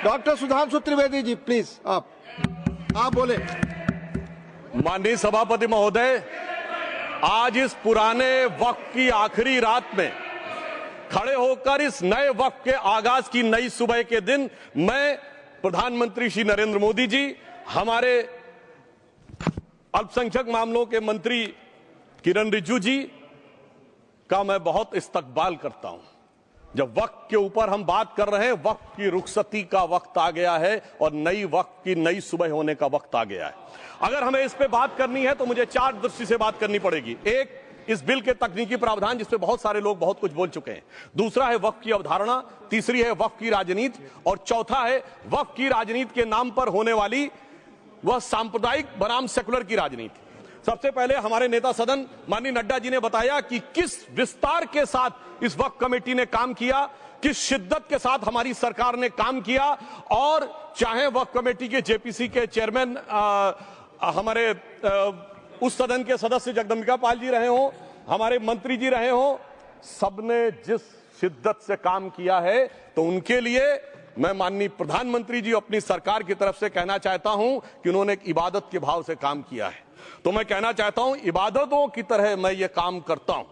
Doctor Sudhanshu Trivedi ji please आप बोले। माननीय सभापति महोदय, आज इस पुराने वक्त की आखिरी रात में खड़े होकर इस नए वक्त के आगाज की नई सुबह के दिन मैं प्रधानमंत्री श्री नरेंद्र मोदी जी, हमारे अल्पसंख्यक मामलों के मंत्री किरण रिजिजू जी का मैं बहुत इस्तकबाल करता हूं। जब वक्त के ऊपर हम बात कर रहे हैं, वक्त की रुखसती का वक्त आ गया है और नई वक्त की नई सुबह होने का वक्त आ गया है। अगर हमें इस पे बात करनी है तो मुझे चार दृष्टि से बात करनी पड़ेगी। एक, इस बिल के तकनीकी प्रावधान जिस पे बहुत सारे लोग बहुत कुछ बोल चुके हैं। दूसरा है वक्त की अवधारणा, तीसरी है वक्त की राजनीति और चौथा है वक्त की राजनीति के नाम पर होने वाली वह सांप्रदायिक बनाम सेकुलर की राजनीति। सबसे पहले हमारे नेता सदन माननीय नड्डा जी ने बताया कि किस विस्तार के साथ इस वक्त कमेटी ने काम किया, किस शिद्दत के साथ हमारी सरकार ने काम किया। और चाहे वक्त कमेटी के जेपीसी के चेयरमैन हमारे उस सदन के सदस्य जगदम्बिका पाल जी रहे हो, हमारे मंत्री जी रहे हो, सबने जिस शिद्दत से काम किया है, तो उनके लिए मैं माननीय प्रधानमंत्री जी अपनी सरकार की तरफ से कहना चाहता हूं कि उन्होंने एक इबादत के भाव से काम किया है। तो मैं कहना चाहता हूं, इबादतों की तरह मैं ये काम करता हूं,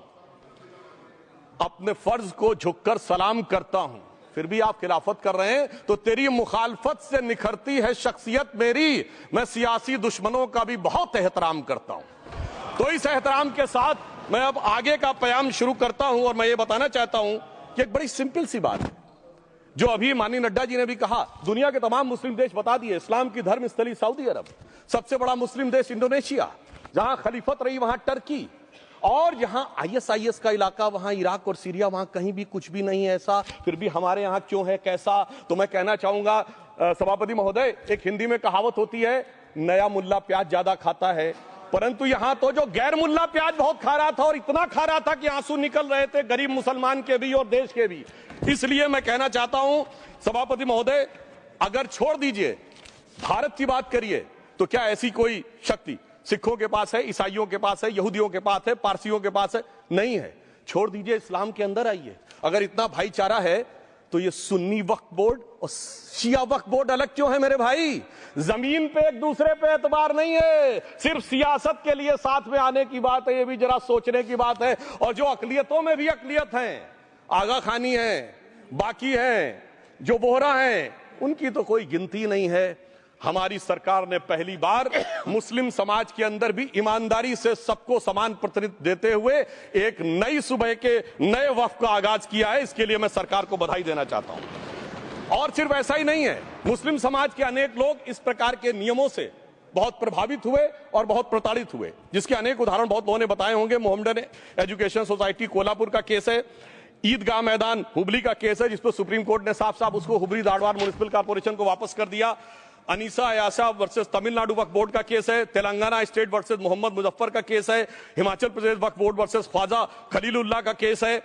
अपने फर्ज को झुककर सलाम करता हूं। फिर भी आप खिलाफत कर रहे हैं तो तेरी मुखालफत से निखरती है शख्सियत मेरी। मैं सियासी दुश्मनों का भी बहुत एहतराम करता हूं। तो इस एहतराम के साथ मैं अब आगे का बयान शुरू करता हूं और मैं ये बताना चाहता हूं कि एक बड़ी सिंपल सी बात है जो अभी माननीय नड्डा जी ने भी कहा। दुनिया के तमाम मुस्लिम देश बता दिए, इस्लाम की धर्म स्थली सऊदी अरब, सबसे बड़ा मुस्लिम देश इंडोनेशिया, जहां खलीफत रही वहां टर्की, और जहां आईएसआईएस का इलाका वहां इराक और सीरिया, वहां कहीं भी कुछ भी नहीं है ऐसा। फिर भी हमारे यहां क्यों है, कैसा? तो मैं कहना चाहूंगा सभापति महोदय, एक हिंदी में कहावत होती है, नया मुल्ला प्याज ज्यादा खाता है, परंतु यहां तो जो गैर मुल्ला प्याज बहुत खा रहा था और इतना खा रहा था कि आंसू निकल रहे थे गरीब मुसलमान के भी और देश के भी। इसलिए मैं कहना चाहता हूं सभापति महोदय, अगर छोड़ दीजिए भारत की बात करिए तो क्या ऐसी कोई शक्ति सिखों के पास है, ईसाइयों के पास है, यहूदियों के पास है, पारसियों के पास है? नहीं है। छोड़ दीजिए, इस्लाम के अंदर आइए। अगर इतना भाईचारा है तो ये सुन्नी वक्फ बोर्ड और शिया वक्फ बोर्ड अलग क्यों है मेरे भाई? जमीन पे एक दूसरे पे एतबार नहीं है, सिर्फ सियासत के लिए साथ में आने की बात है। ये भी जरा सोचने की बात है। और जो अकलियतों में भी अकलियत है, आगा खानी है, बाकी है, जो बोहरा है, उनकी तो कोई गिनती नहीं है। हमारी सरकार ने पहली बार मुस्लिम समाज के अंदर भी ईमानदारी से सबको समान प्रतिनिधित्व देते हुए एक नई सुबह के नए वक्त का आगाज किया है। इसके लिए मैं सरकार को बधाई देना चाहता हूं। और सिर्फ ऐसा ही नहीं है, मुस्लिम समाज के अनेक लोग इस प्रकार के नियमों से बहुत प्रभावित हुए और बहुत प्रताड़ित हुए, जिसके अनेक उदाहरण बहुत लोगों ने बताए होंगे। मोहम्मडन एजुकेशन सोसाइटी कोल्हापुर का केस है, ईदगाह मैदान हुबली का केस है, जिसको सुप्रीम कोर्ट ने साफ साफ उसको हुबली धारवाड़ म्युनिसिपल कॉर्पोरेशन को वापस कर दिया। अनीसा अयाशा वर्सेस तमिलनाडु वक्फ बोर्ड का केस है, तेलंगाना स्टेट वर्सेस मोहम्मद मुजफ्फर का केस है, हिमाचल प्रदेश वक्फ बोर्ड वर्सेस ख्वाजा खलीलुल्लाह का केस है,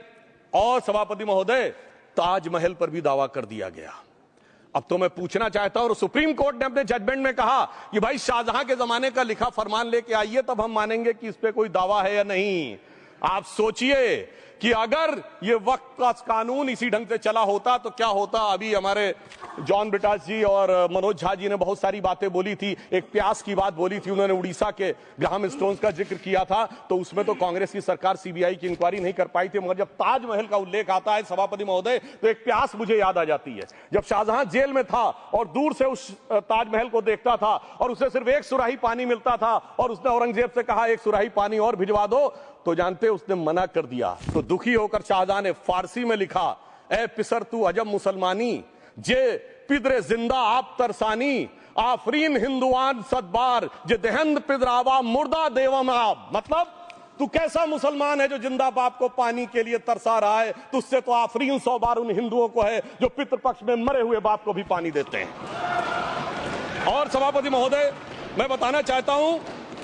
और सभापति महोदय ताजमहल पर भी दावा कर दिया गया। अब तो मैं पूछना चाहता हूं, और सुप्रीम कोर्ट ने अपने जजमेंट में कहा कि भाई शाहजहां के जमाने का लिखा फरमान लेके आइए, तब हम मानेंगे कि इस पे कोई दावा है या नहीं। आप सोचिए कि अगर ये वक्त का कानून इसी ढंग से चला होता तो क्या होता। अभी हमारे जॉन ब्रिटास जी और मनोज झा जी ने बहुत सारी बातें बोली थी। एक प्यास की बात बोली थी उन्होंने, उड़ीसा के ग्राहम स्टोन्स का जिक्र किया था, तो उसमें तो कांग्रेस की सरकार सीबीआई की इंक्वायरी नहीं कर पाई थी। मगर जब ताजमहल का उल्लेख आता है सभापति महोदय, तो एक प्यास मुझे याद आ जाती है। जब शाहजहां जेल में था और दूर से उस ताजमहल को देखता था और उसे सिर्फ एक सुराही पानी मिलता था और उसने औरंगजेब से कहा एक सुराही पानी और भिजवा दो, तो जानते उसने मना कर दिया। तो दुखी होकर शाहजहां ने फारसी में लिखा, ए पिसर तू अजब मुसलमानी, जे पिदरे जिंदा आप तरसानी, आफरीन हिंदुआन सदबार, जे देहंद पिदरावा मुर्दा देवम आप। मतलब तू कैसा मुसलमान है जो जिंदा बाप को पानी के लिए तरसा रहा है? तुझसे तो आफरीन 100 बार उन हिंदुओं को है जो पितृपक्ष में मरे हुए बाप को भी पानी देते हैं। और सभापति महोदय, मैं बताना चाहता हूं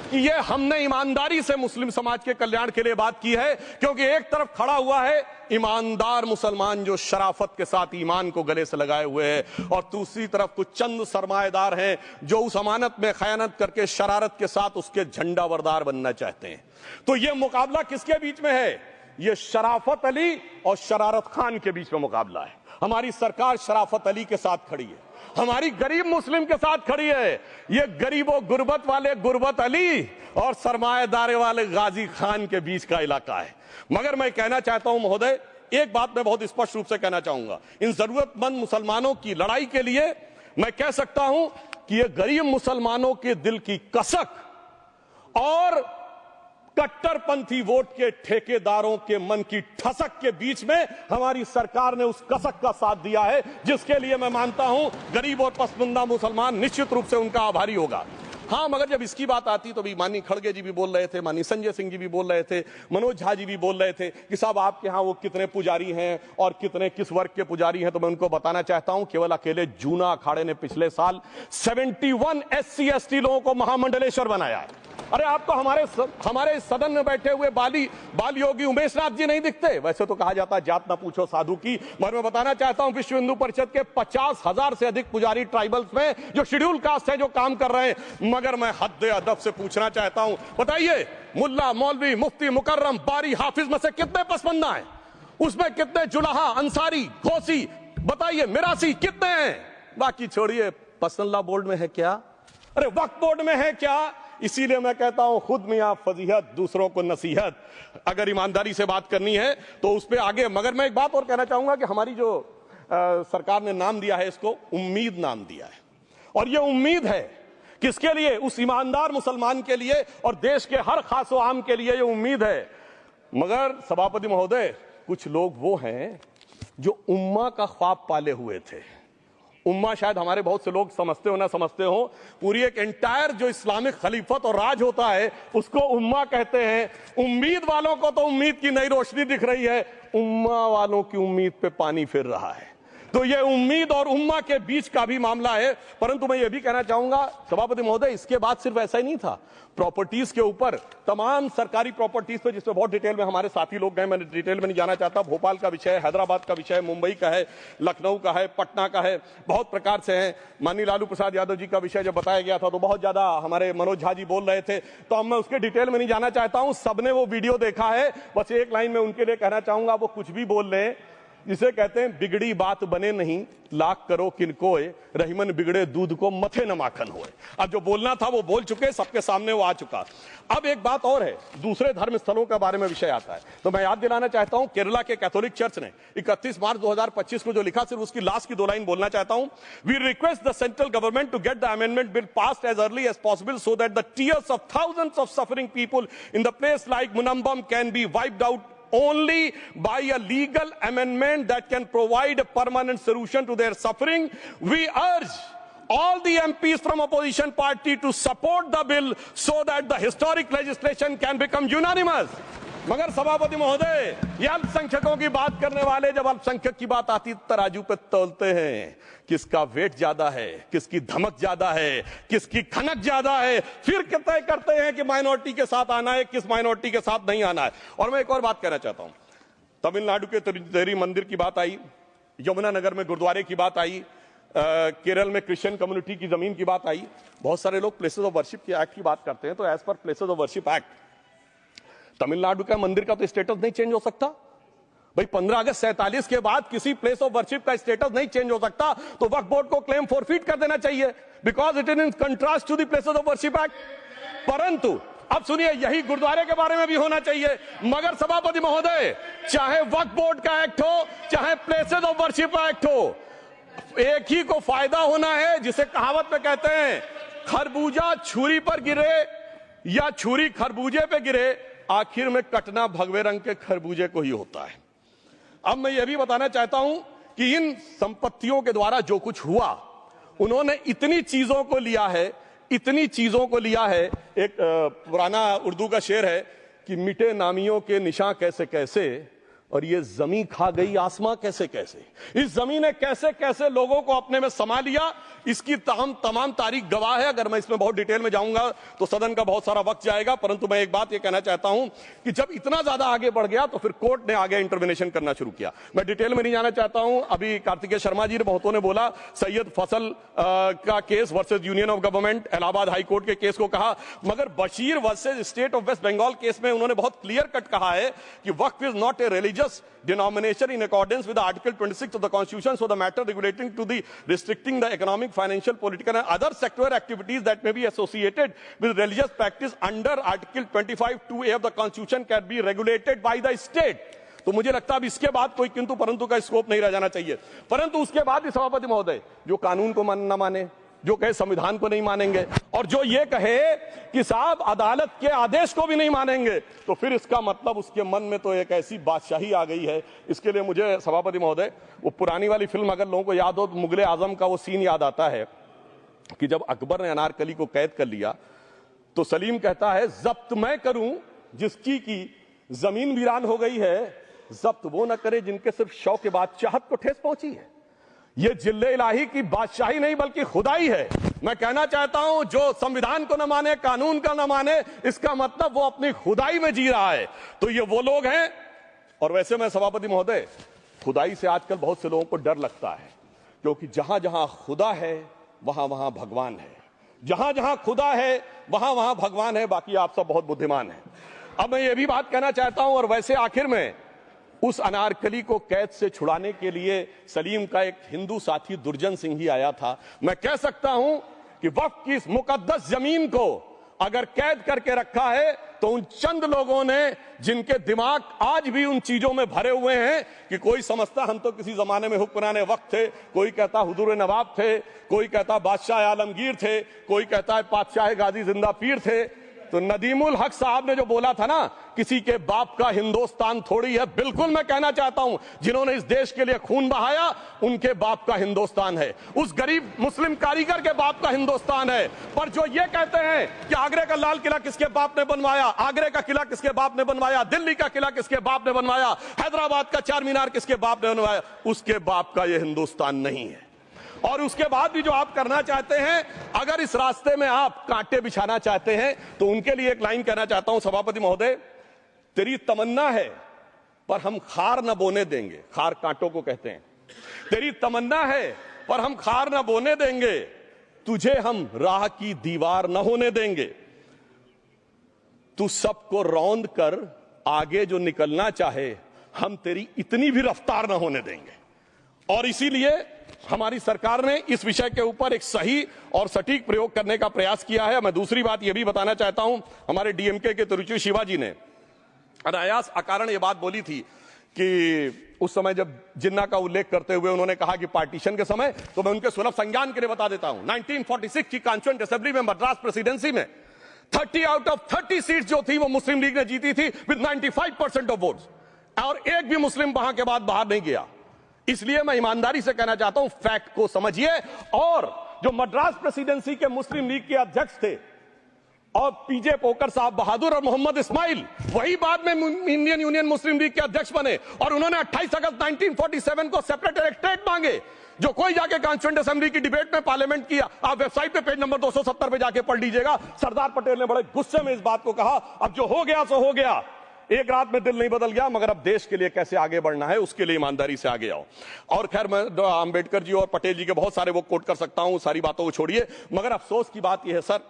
कि ये हमने ईमानदारी से मुस्लिम समाज के कल्याण के लिए बात की है, क्योंकि एक तरफ खड़ा हुआ है ईमानदार मुसलमान जो शराफत के साथ ईमान को गले से लगाए हुए हैं, और दूसरी तरफ कुछ चंद सरमाएदार हैं जो उस अमानत में खयानत करके शरारत के साथ उसके झंडा बरदार बनना चाहते हैं। तो ये मुकाबला किसके बीच में है? ये शराफत अली और शरारत खान के बीच में मुकाबला है। हमारी सरकार शराफत अली के साथ खड़ी है, हमारी गरीब मुस्लिम के साथ खड़ी है। ये गरीबों गुर्बत वाले गुर्बत अली और सरमाएदार वाले गाजी खान के बीच का इलाका है। मगर मैं कहना चाहता हूं महोदय, एक बात मैं बहुत स्पष्ट रूप से कहना चाहूंगा, इन जरूरतमंद मुसलमानों की लड़ाई के लिए मैं कह सकता हूं कि ये गरीब मुसलमानों के दिल की कसक और कट्टरपंथी वोट के ठेकेदारों के मन की ठसक के बीच में हमारी सरकार ने उस कसक का साथ दिया है, जिसके लिए मैं मानता हूं गरीब और पसमानदा मुसलमान निश्चित रूप से उनका आभारी होगा। हां, मगर जब इसकी बात आती तो भी माननीय खड़गे जी भी बोल रहे थे, माननीय संजय सिंह जी भी बोल रहे थे, मनोज झा जी भी बोल रहे थे कि साहब आपके यहां वो कितने पुजारी हैं और कितने किस वर्ग के पुजारी हैं। तो मैं उनको बताना चाहता हूं, केवल अकेले जूना अखाड़े ने पिछले साल 71 SC ST लोगों को महामंडलेश्वर बनाया है। अरे आपको हमारे सदन में बैठे हुए बाल योगी उमेश नाथ जी नहीं दिखते? वैसे तो कहा जाता है जात ना पूछो साधु की, मगर मैं बताना चाहता हूं विश्व हिंदू परिषद के 50,000 से अधिक पुजारी ट्राइबल्स में जो शेड्यूल कास्ट है जो काम कर रहे हैं। मगर मैं हद अदब से पूछना चाहता हूं, बताइए मुल्ला, मौलवी, मुफ्ती, मुकर्रम, बारी, हाफिज में से कितने पसमंदा हैं? उसमें कितने जुलाहा, अंसारी, घोसी, बताइए मिरासी कितने हैं? बाकी छोड़िए, पर्सनल लॉ बोर्ड में है क्या? अरे वक्फ बोर्ड में है क्या? इसीलिए मैं कहता हूं खुद मियां फजीहत, दूसरों को नसीहत। अगर ईमानदारी से बात करनी है तो उस पर आगे। मगर मैं एक बात और कहना चाहूंगा कि हमारी जो सरकार ने नाम दिया है, इसको उम्मीद नाम दिया है, और ये उम्मीद है किसके लिए? उस ईमानदार मुसलमान के लिए और देश के हर खास व आम के लिए ये उम्मीद है। मगर सभापति महोदय, कुछ लोग वो हैं जो उम्मा का ख्वाब पाले हुए थे। उम्मा शायद हमारे बहुत से लोग समझते हो ना समझते हो, पूरी एक एंटायर जो इस्लामिक खलीफत और राज होता है उसको उम्मा कहते हैं। उम्मीद वालों को तो उम्मीद की नई रोशनी दिख रही है, उम्मा वालों की उम्मीद पे पानी फिर रहा है। तो ये उम्मीद और उम्मा के बीच का भी मामला है। परंतु मैं ये भी कहना चाहूंगा सभापति महोदय, इसके बाद सिर्फ ऐसा ही नहीं था, प्रॉपर्टीज के ऊपर, तमाम सरकारी प्रॉपर्टीज पे, जिसमें बहुत डिटेल में हमारे साथी लोग गए, मैं डिटेल में नहीं जाना चाहता। भोपाल का विषय है, हैदराबाद का विषय है, मुंबई का है, लखनऊ का है, पटना का है, बहुत प्रकार से है। माननीय लालू प्रसाद यादव जी का विषय जब बताया गया था तो बहुत ज्यादा हमारे मनोज झा जी बोल रहे थे, तो अब मैं उसके डिटेल में नहीं जाना चाहता हूं। सबने वो वीडियो देखा है। बस एक लाइन में उनके लिए कहना चाहूंगा, वो कुछ भी बोल रहे हैं, जिसे कहते हैं बिगड़ी बात बने नहीं, लाख करो किनकोए, रहीमन बिगड़े दूध को मथे न माखन होए। अब जो बोलना था वो बोल चुके, सबके सामने वो आ चुका। अब एक बात और है, दूसरे धर्म स्थलों के बारे में विषय आता है, तो मैं याद दिलाना चाहता हूं, केरला के कैथोलिक चर्च ने 31 मार्च 2025 को जो लिखा, सिर्फ उसकी लास्ट की 2 लाइन बोलना चाहता हूं। We request the central government to get the amendment bill passed as early as possible so that the tears of thousands of suffering people in the place like Munambam can be wiped out only by a legal amendment that can provide a permanent solution to their suffering. We urge all the MPs from opposition party to support the bill so that the historic legislation can become unanimous. मगर सभापति महोदय, ये अल्पसंख्यकों की बात करने वाले जब अल्पसंख्यक की बात आती तराजू पे तोलते हैं, किसका वेट ज्यादा है, किसकी धमक ज्यादा है, किसकी खनक ज्यादा है, फिर तय करते हैं कि माइनॉरिटी के साथ आना है, किस माइनॉरिटी के साथ नहीं आना है। और मैं एक और बात कहना चाहता हूं, तमिलनाडु के तिरुचेरी मंदिर की बात आई, यमुनानगर में गुरुद्वारे की बात आई, केरल में क्रिश्चियन कम्युनिटी की जमीन की बात आई। बहुत सारे लोग प्लेसेस ऑफ वर्शिप के एक्ट की बात करते हैं, तो as per places of worship act Tamil Nadu का मंदिर का तो स्टेटस नहीं चेंज हो सकता भाई। 15 अगस्त 47 के बाद किसी प्लेस ऑफ वर्शिप का स्टेटस नहीं चेंज हो सकता, तो वक्फ बोर्ड को क्लेम फॉरफिट कर देना चाहिए, because it is in contrast to the places of worship act. परंतु अब सुनिए, यही गुरुद्वारे के बारे में भी होना चाहिए। मगर सभापति महोदय, चाहे वक्फ बोर्ड का एक्ट हो, चाहे प्लेसेस ऑफ वर्शिप एक्ट हो, एक ही को फायदा होना है, जिसे कहावत में कहते हैं, खरबूजा छुरी पर गिरे या छुरी खरबूजे पे गिरे, आखिर में कटना भगवे रंग के खरबूजे को ही होता है। अब मैं यह भी बताना चाहता हूं कि इन संपत्तियों के द्वारा जो कुछ हुआ, उन्होंने इतनी चीजों को लिया है, इतनी चीजों को लिया है। एक पुराना उर्दू का शेर है कि मिटे नामियों के निशान कैसे कैसे, और ये जमीन खा गई आसमां कैसे कैसे। इस जमीन ने कैसे कैसे लोगों को अपने में समा लिया, इसकी तमाम तारीख गवाह है। अगर मैं इसमें बहुत डिटेल में जाऊंगा तो सदन का बहुत सारा वक्त जाएगा, परंतु मैं एक बात ये कहना चाहता हूं कि जब इतना ज्यादा आगे बढ़ गया तो फिर कोर्ट ने आगे इंटरवेंशन करना शुरू किया। मैं डिटेल में नहीं जाना चाहता हूं। अभी कार्तिकेय शर्मा जी ने, बहुतों ने बोला सैयद फसल का case versus union of government, Allahabad high court के केस को कहा, मगर Bashir versus state of west Bengal case में उन्होंने बहुत क्लियर कट कहा है कि Waqf is not a religious religious denomination in accordance with Article 26 of the Constitution, so the matter relating to the restricting the economic, financial, political and other sectoral activities that may be associated with religious practice under Article 25(2)(a) of the Constitution can be regulated by the state. तो मुझे लगता है अब इसके बाद कोई किंतु परंतु का स्कोप नहीं रह जाना चाहिए। परंतु उसके बाद भी सभापति महोदय जो कानून को न माने, जो कहे संविधान को नहीं मानेंगे और जो ये कहे कि साहब अदालत के आदेश को भी नहीं मानेंगे, तो फिर इसका मतलब उसके मन में तो एक ऐसी बादशाही आ गई है। इसके लिए मुझे सभापति महोदय वो पुरानी वाली फिल्म अगर लोगों को याद हो तो मुगले आजम का वो सीन याद आता है कि जब अकबर ने अनारकली को कैद कर लिया तो सलीम कहता है जब्त मैं करूं जिसकी की जमीन वीरान हो गई है, जब्त वो न करे जिनके सिर्फ शौ के बाद चाहत को ठेस पहुंची है। ये जिल्ले इलाही की बादशाही नहीं बल्कि खुदाई है। मैं कहना चाहता हूं जो संविधान को न माने, कानून का न माने, इसका मतलब वो अपनी खुदाई में जी रहा है। तो ये वो लोग हैं। और वैसे मैं सभापति महोदय खुदाई से आजकल बहुत से लोगों को डर लगता है, क्योंकि जहां जहां खुदा है वहां वहां भगवान है, जहां जहां खुदा है वहां वहां भगवान है। बाकी आप सब बहुत बुद्धिमान हैं। अब मैं ये भी बात कहना चाहता हूं, और वैसे आखिर में उस अनारकली को कैद से छुड़ाने के लिए सलीम का एक हिंदू साथी दुर्जन सिंह ही आया था। मैं कह सकता हूं कि वक्फ की इस मुकद्दस जमीन को अगर कैद करके रखा है तो उन चंद लोगों ने जिनके दिमाग आज भी उन चीजों में भरे हुए हैं कि कोई समझता हम तो किसी जमाने में हुक्मरान वक्त थे, कोई कहता हुजूर नवाब थे, कोई कहता बादशाह आलमगीर थे, कोई कहता है बादशाह गाजी जिंदा पीर थे। तो नदीमुल हक साहब ने जो बोला था ना, किसी के बाप का हिंदुस्तान थोड़ी है, बिल्कुल मैं कहना चाहता हूं जिन्होंने इस देश के लिए खून बहाया उनके बाप का हिंदुस्तान है, उस गरीब मुस्लिम कारीगर के बाप का हिंदुस्तान है। पर जो ये कहते हैं कि आगरे का लाल किला किसके बाप ने बनवाया, आगरे का किला किसके बाप ने बनवाया, दिल्ली का किला किसके बाप ने बनवाया, हैदराबाद का चार मीनार किसके बाप ने बनवाया, उसके बाप का यह हिंदुस्तान नहीं है। और उसके बाद भी जो आप करना चाहते हैं, अगर इस रास्ते में आप कांटे बिछाना चाहते हैं, तो उनके लिए एक लाइन कहना चाहता हूं सभापति महोदय, तेरी तमन्ना है पर हम खार न बोने देंगे, खार कांटों को कहते हैं, तेरी तमन्ना है पर हम खार न बोने देंगे, तुझे हम राह की दीवार न होने देंगे, तू सबको रौंद कर आगे जो निकलना चाहे हम तेरी इतनी भी रफ्तार न होने देंगे। और इसीलिए हमारी सरकार ने इस विषय के ऊपर एक सही और सटीक प्रयोग करने का प्रयास किया है। मैं दूसरी बात यह भी बताना चाहता हूं, हमारे डीएमके के तिरुचि शिवाजी ने अनायास अकारण यह बात बोली थी कि उस समय जब जिन्ना का उल्लेख करते हुए उन्होंने कहा कि पार्टीशन के समय, तो मैं उनके सुलभ संज्ञान के लिए बता देता हूं, 1946 की कॉन्स्टिट्यूएंट असेंबली में मद्रास प्रेसिडेंसी में 30 आउट ऑफ 30 सीट जो थी वो मुस्लिम लीग ने जीती थी विद 95% ऑफ वोट्स, और एक भी मुस्लिम वहां के बाद बाहर नहीं गया। इसलिए मैं ईमानदारी से कहना चाहता हूं, फैक्ट को समझिए। और जो मद्रास प्रेसिडेंसी के मुस्लिम लीग के अध्यक्ष थे और पीजे पोकर साहब बहादुर और मोहम्मद इस्माइल, वही बाद में इंडियन यूनियन मुस्लिम लीग के अध्यक्ष बने, और उन्होंने 28 अगस्त 1947 को सेपरेट इलेक्टोरेट मांगे। जो कोई जाके कॉन्स्टिट्यूएंट असेंबली की डिबेट में पार्लियामेंट किया, आप वेबसाइट पे पेज नंबर 270 पे जाके पढ़ लीजिएगा, सरदार पटेल ने बड़े गुस्से में इस बात को कहा, अब जो हो गया सो हो गया, एक रात में दिल नहीं बदल गया, मगर अब देश के लिए कैसे आगे बढ़ना है उसके लिए ईमानदारी से आगे आओ। और खैर मैं अंबेडकर जी और पटेल जी के बहुत सारे वो कोट कर सकता हूं, सारी बातों को छोड़िए, मगर अफसोस की बात यह है सर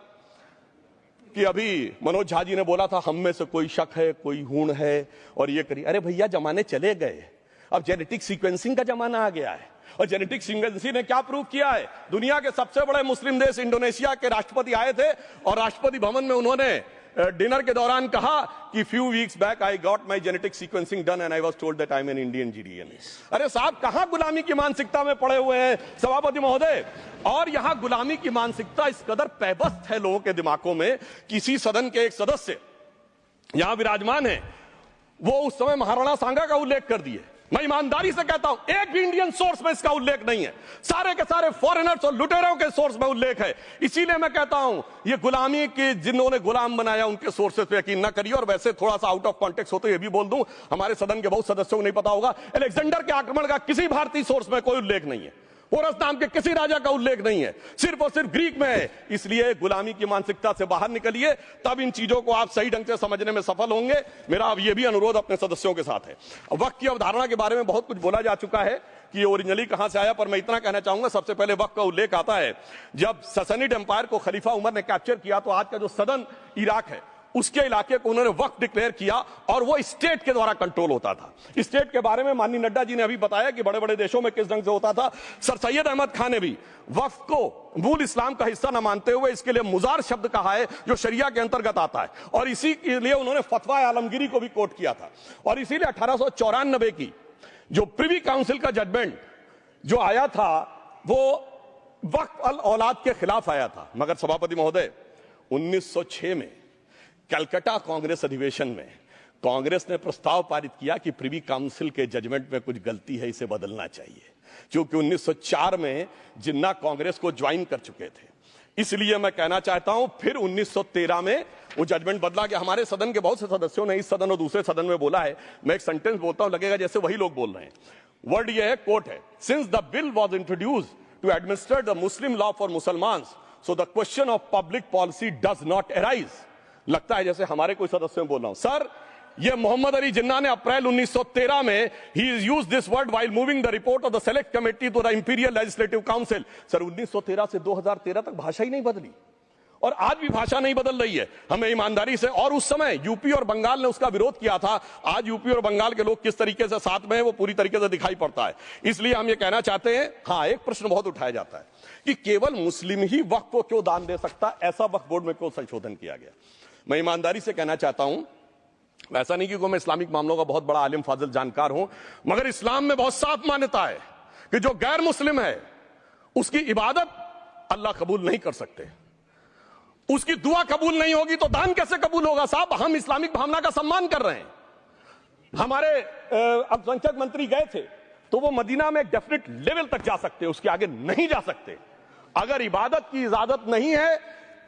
कि अभी मनोज झा जी ने बोला था हम में से कोई शक है, कोई हूण है और ये करिए। अरे भैया जमाने चले गए, अब जेनेटिक सीक्वेंसिंग का जमाना आ गया है। और जेनेटिक सीक्वेंसिंग ने क्या प्रूव किया है, दुनिया के सबसे बड़े मुस्लिम देश इंडोनेशिया के राष्ट्रपति आए थे और राष्ट्रपति भवन में उन्होंने डिनर के दौरान कहा कि few weeks back I got my genetic sequencing done and I was told that I am an Indian GDNA. अरे साहब कहां गुलामी की मानसिकता में पड़े हुए हैं सभापति महोदय। और यहां गुलामी की मानसिकता इस कदर पैबस्त है लोगों के दिमागों में, किसी सदन के एक सदस्य यहां विराजमान है, वो उस समय महाराणा सांगा का उल्लेख कर दिए। मैं ईमानदारी से कहता हूं एक भी इंडियन सोर्स में इसका उल्लेख नहीं है, सारे के सारे फॉरेनर्स और लुटेरों के सोर्स में उल्लेख है। इसीलिए मैं कहता हूं ये गुलामी के जिन्होंने गुलाम बनाया उनके सोर्सेस पे यकीन ना करिए। और वैसे थोड़ा सा आउट ऑफ कॉन्टेक्स्ट हो तो ये भी बोल दूं, हमारे सदन के बहुत सदस्यों को नहीं पता होगा, अलेक्जेंडर के आक्रमण का किसी भारतीय सोर्स में कोई उल्लेख नहीं है, पोरस नाम के किसी राजा का उल्लेख नहीं है, सिर्फ और सिर्फ ग्रीक में है। इसलिए गुलामी की मानसिकता से बाहर निकलिए, तब इन चीजों को आप सही ढंग से समझने में सफल होंगे। मेरा अब यह भी अनुरोध अपने सदस्यों के साथ है। वक्त की अवधारणा के बारे में बहुत कुछ बोला जा चुका है कि ये ओरिजिनली कहां से आया, पर मैं इतना कहना चाहूंगा, सबसे पहले वक्त का उल्लेख आता है जब ससनिड एम्पायर को खलीफा उमर ने कैप्चर किया, तो आज का जो सदन इराक है उसके इलाके को उन्होंने वक्फ डिक्लेयर किया और वो स्टेट के द्वारा कंट्रोल होता था। स्टेट के बारे में माननीय नड्डा जी ने अभी बताया कि बड़े बड़े देशों में किस ढंग से होता था। सर सैयद अहमद खान ने भी वक्फ को मूल इस्लाम का हिस्सा न मानते हुए इसके लिए मुजार शब्द कहा है जो शरिया के अंतर्गत आता है, और इसी के लिए उन्होंने फतवा आलमगीरी को भी कोट किया था। और इसीलिए 1894 की जो प्रिवी काउंसिल का जजमेंट जो आया था वो वक्फ अल औलाद के खिलाफ आया था। मगर सभापति महोदय 1906 में कलकत्ता कांग्रेस अधिवेशन में कांग्रेस ने प्रस्ताव पारित किया कि प्रिवी काउंसिल के जजमेंट में कुछ गलती है, इसे बदलना चाहिए। क्योंकि 1904 में जिन्ना कांग्रेस को ज्वाइन कर चुके थे, इसलिए मैं कहना चाहता हूं फिर 1913 में वो जजमेंट बदला कि हमारे सदन के बहुत से सदस्यों ने इस सदन और दूसरे सदन में बोला है। मैं एक सेंटेंस बोलता हूं, लगेगा जैसे वही लोग बोल रहे हैं। वर्ड ये है, कोट है, since the bill was introduced to administer the Muslim law for Musalmans so the question of public policy does not arise. लगता है जैसे हमारे कोई सदस्य में बोल रहा हूं। सर, ये मोहम्मद अली जिन्ना ने अप्रैल 1913 में ही used this word while moving the report of the select committee to the imperial legislative council. Sir, 1913 से 2013 तक भाषा ही नहीं बदली और आज भी भाषा नहीं बदल रही है। हमें ईमानदारी से, और उस समय यूपी और बंगाल ने उसका विरोध किया था। आज यूपी और बंगाल के लोग किस तरीके से साथ में है वो पूरी तरीके से दिखाई पड़ता है। इसलिए हम ये कहना चाहते हैं, हाँ, एक प्रश्न बहुत उठाया जाता है कि केवल मुस्लिम ही वक्फ को क्यों दान दे सकता, ऐसा वक्फ बोर्ड में क्यों संशोधन किया गया। मैं ईमानदारी से कहना चाहता हूं, ऐसा नहीं कि मैं इस्लामिक मामलों का बहुत बड़ा आलिम फाजिल जानकार हूं, मगर इस्लाम में बहुत साफ मान्यता है कि जो गैर मुस्लिम है उसकी इबादत अल्लाह कबूल नहीं कर सकते, उसकी दुआ कबूल नहीं होगी तो दान कैसे कबूल होगा। साहब, हम इस्लामिक भावना का सम्मान कर रहे हैं। हमारे अल्पसंख्यक मंत्री गए थे तो वो मदीना में एक डेफिनेट लेवल तक जा सकते, उसके आगे नहीं जा सकते। अगर इबादत की इजाजत नहीं है